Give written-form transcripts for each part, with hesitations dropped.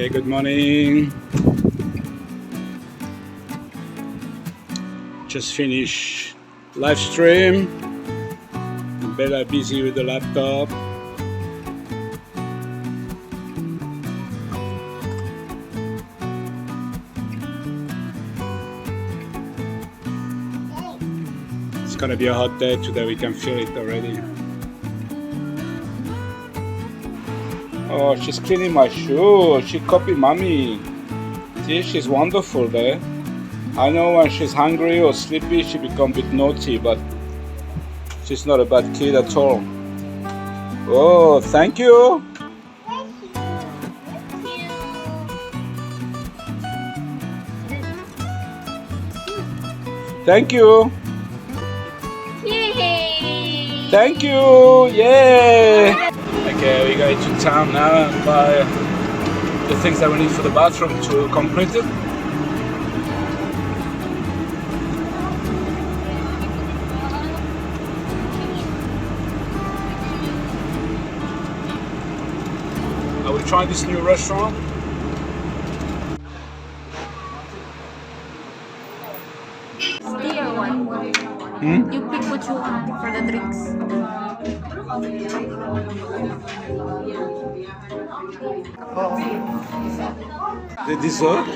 Okay, good morning. Just finished live stream. Bella busy with the laptop. It's gonna be a hot day today, we can feel it already. Oh, she's cleaning my shoe. She copied mommy. See, she's wonderful there. I know when she's hungry or sleepy, she becomes a bit naughty, but she's not a bad kid at all. Oh, thank you. Thank you. Yay! Thank you. Yay! Okay, we go to town now and buy the things that we need for the bathroom to complete it. Are we trying this new restaurant? Stay or what? You pick what you want for the drinks. The dessert?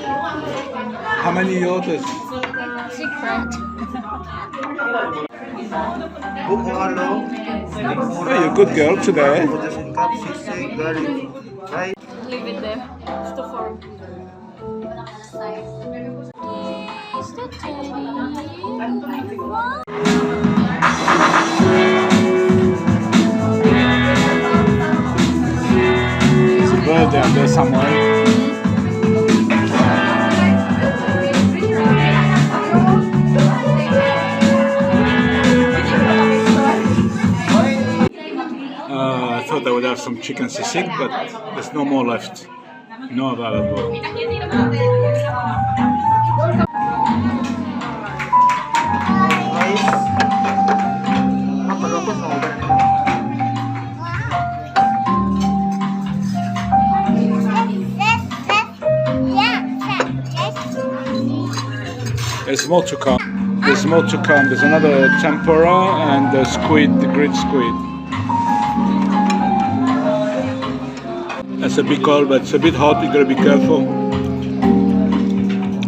How many orders? Secret. Oh, you're a good girl today. Leave it there. It's too far. Is that There's a bird down there somewhere. I thought I would have some chicken sisig, but there's no more left. No available. There's more to come. There's more to come. There's another tempura and the squid, the grilled squid. That's a bit cold, but it's a bit hot. You gotta be careful.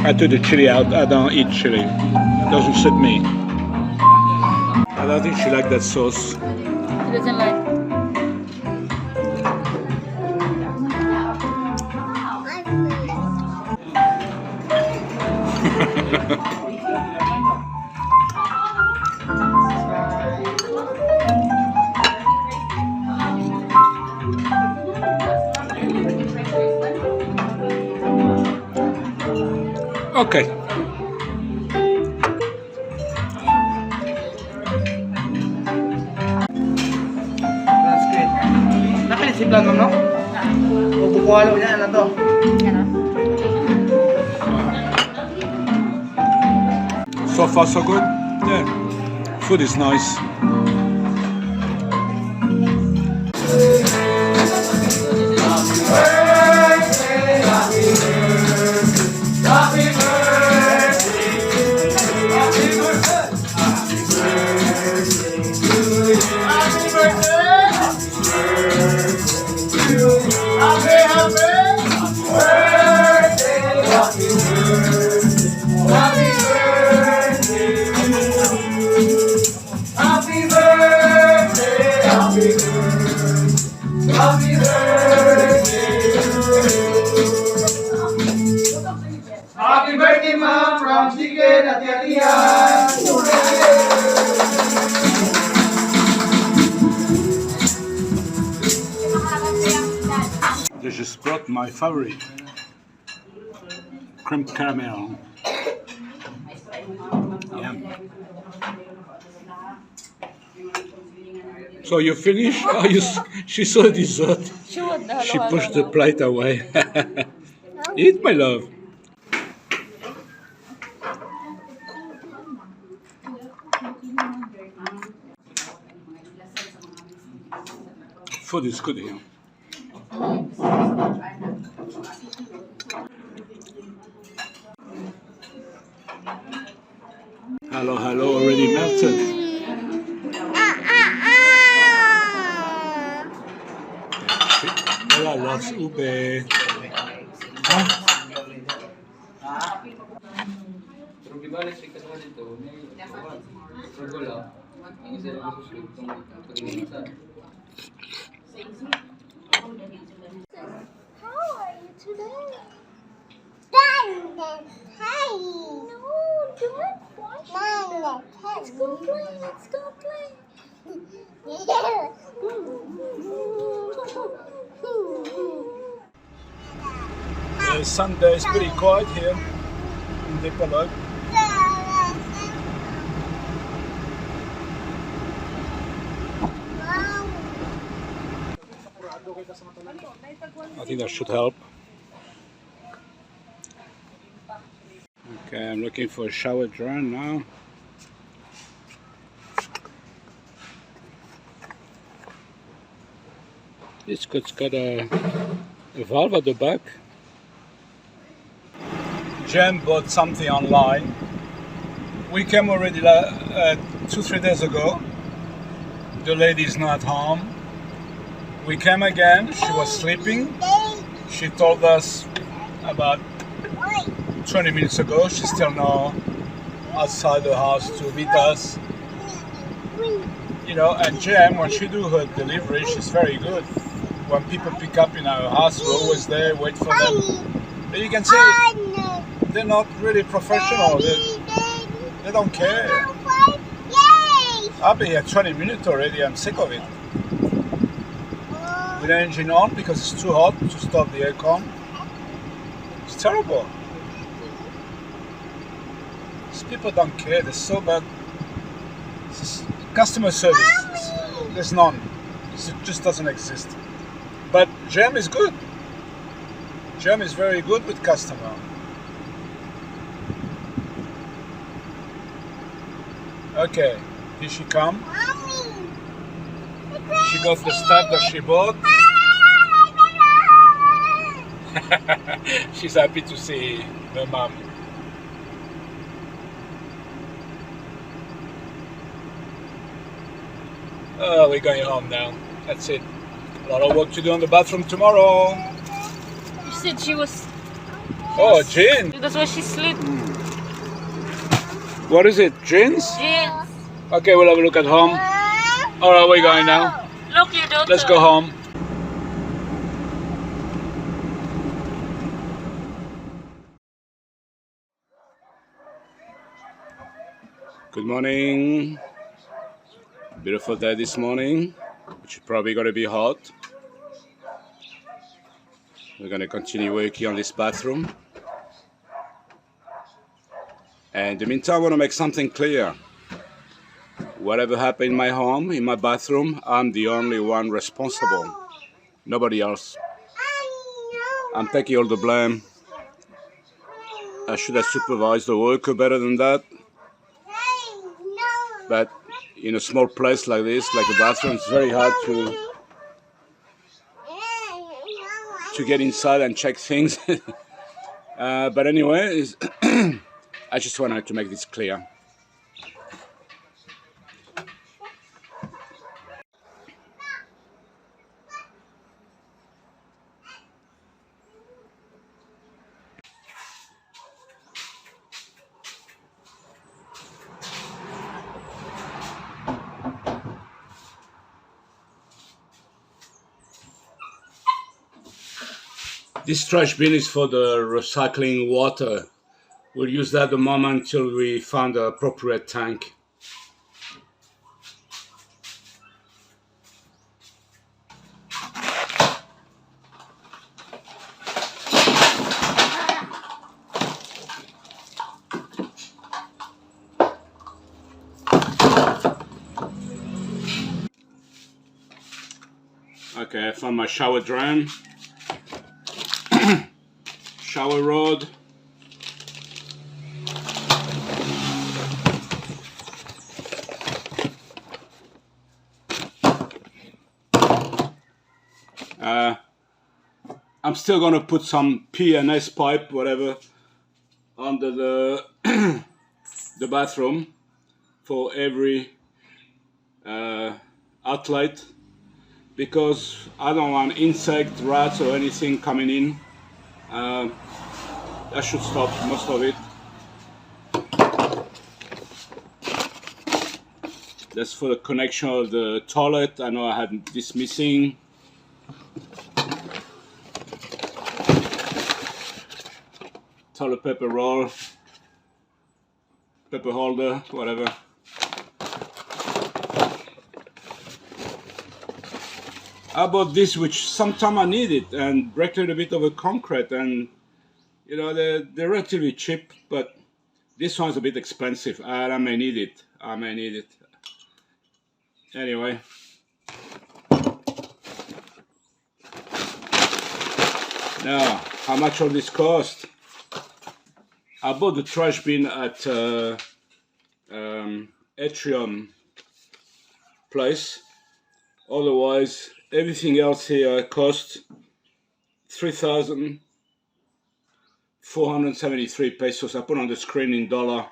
I took the chili out. I don't eat chili. It doesn't suit me. I don't think she liked that sauce. She doesn't like. Okay. Nakaisip lang no? Bubukuhalo niya, ano to? So far so good. Yeah. Food is nice. Happy birthday, ma'am, from Chicken at Yatihan. They just brought my favorite. Cream caramel. Yum. So you finished? Oh, she saw dessert. She pushed the plate away. Eat, my love. Food is good here. Hello, hello, already melted. Ella loves ube. Huh? Pero di ba electric ka dito? May struggle ah. Isa lang sa susunod itong pag-iingasan. How are you today? Hi. No, don't wash it. Let's go play. Let's go play. Sunday is pretty quiet here in Dipolog. I think that should help. Okay, I'm looking for a shower drum now. It's got a valve at the back. Jem bought something online. We came already 2-3 days ago. The lady's not home. We came again. She was sleeping. She told us about 20 minutes ago. She's still not outside the house to meet us. You know, and Jem, when she do her delivery, she's very good. When people pick up in our house, we're always there, wait for them. But you can see they're not really professional. They don't care. I've been here 20 minutes already. I'm sick of it. With the engine on because it's too hot to stop the aircon. It's terrible. These people don't care. They're so bad. Customer service, there's none. It just doesn't exist. But Jem is good. Jem is very good with customer. Okay, here she come. She got the stuff that she bought. She's happy to see her mom. Oh, we're going home now. That's it. A lot of work to do on the bathroom tomorrow. You said she was. Oh, gin. That's why she slept. What is it? Gins? Jeans. Okay, we'll have a look at home. Alright, we're going now. Look, your daughter. Let's go home. Good morning. Beautiful day this morning, which is probably going to be hot. We're going to continue working on this bathroom. And in the meantime, I want to make something clear. Whatever happened in my home, in my bathroom, I'm the only one responsible. Nobody else. I'm taking all the blame. I should have supervised the worker better than that. But in a small place like this, like a bathroom, it's very hard to get inside and check things. But anyway, I just wanted to make this clear. This trash bin is for the recycling water. We'll use that the moment until we find the appropriate tank. Okay, I found my shower drum. Shower rod. I'm still gonna put some P and S pipe, whatever, under the the bathroom for every outlet, because I don't want insect, rats, or anything coming in. That should stop most of it. That's for the connection of the toilet. I know I had this missing. Toilet paper roll, paper holder, whatever. I bought this, which sometime I need it, and break a little bit of a concrete, and you know they're relatively cheap, but this one's a bit expensive, and I may need it. Anyway. Now, how much all this cost? I bought the trash bin at Atrium place. Otherwise, everything else here cost 3,473 pesos. I put on the screen in dollar,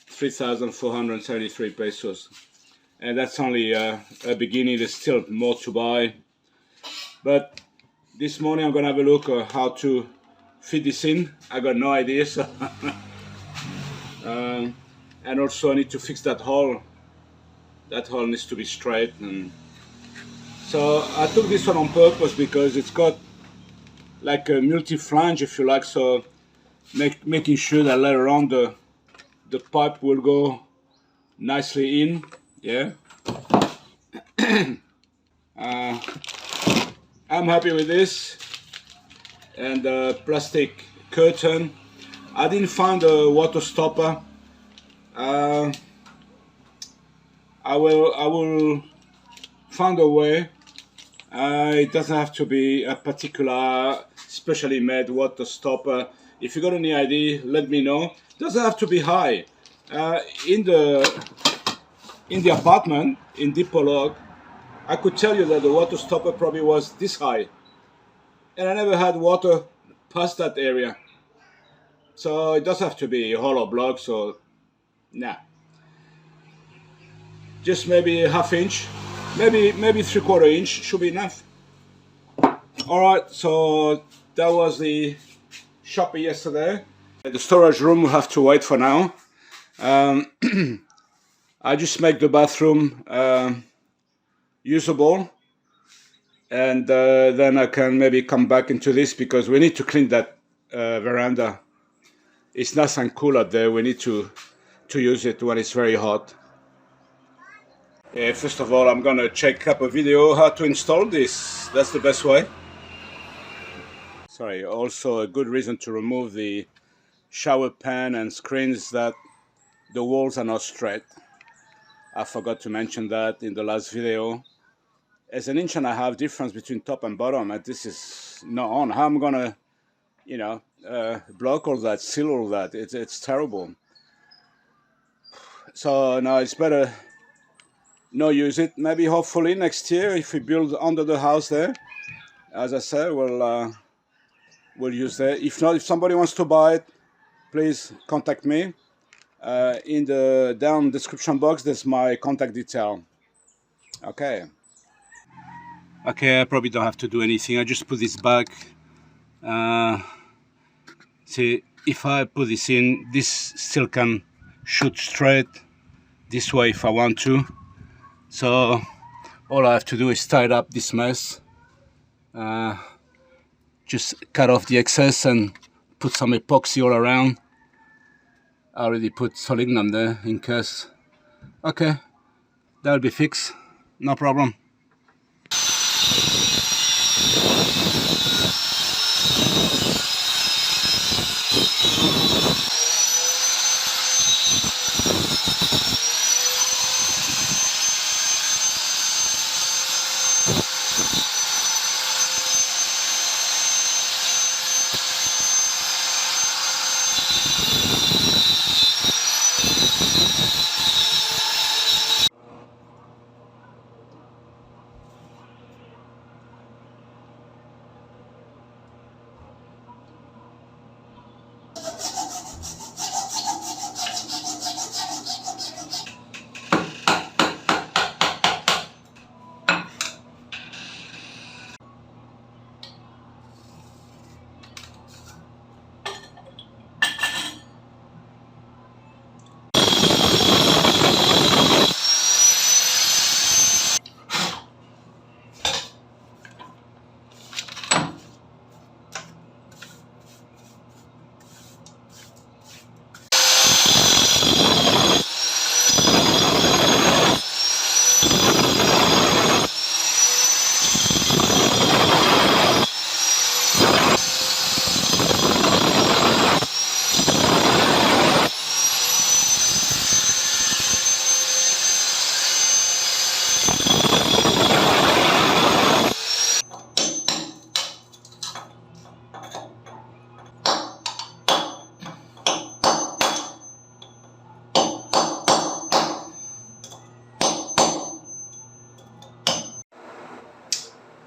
3,473 pesos. And that's only a beginning. There's still more to buy. But this morning I'm gonna have a look at how to fit this in. I got no idea. So and also I need to fix that hole. That hole needs to be straight. And so I took this one on purpose because it's got like a multi-flange, if you like. So making sure that later on the pipe will go nicely in. Yeah. I'm happy with this. And the plastic curtain. I didn't find a water stopper. I will find a way. It doesn't have to be a particular specially made water stopper. If you got any idea, let me know. It doesn't have to be high. In the apartment in Dipolog, I could tell you that the water stopper probably was this high, and I never had water past that area. So it doesn't have to be hollow blocks, or nah. Just maybe a half inch, maybe 3/4 inch should be enough. All right, so that was the shopping yesterday. The storage room will have to wait for now. I just make the bathroom usable, and then I can maybe come back into this because we need to clean that veranda. It's nice and cool out there. We need to use it when it's very hot. First of all, I'm gonna check up a video how to install this. That's the best way. Sorry, also a good reason to remove the shower pan and screens, that the walls are not straight. I forgot to mention that in the last video. There's an 1.5 inch difference between top and bottom, and this is not on. How I'm gonna, block all that, seal all that? It's terrible. So now it's better not use it. Maybe hopefully next year, if we build under the house there, as I said, we'll use that. If not, if somebody wants to buy it, please contact me. In the down description box, there's my contact detail. Okay, I probably don't have to do anything. I just put this back. See, if I put this in, this still can shoot straight this way if I want to. So all I have to do is tie up this mess. Just cut off the excess and put some epoxy all around. I already put solignum there in case. Okay, that'll be fixed, no problem.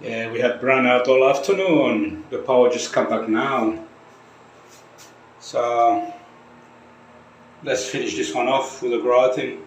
Yeah, we had brownout all afternoon. The power just come back now. So let's finish this one off with a gratin.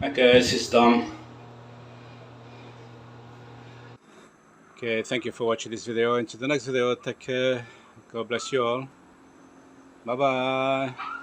Okay, this is done. Okay, thank you for watching this video. Until the next video, take care. God bless you all. Bye bye.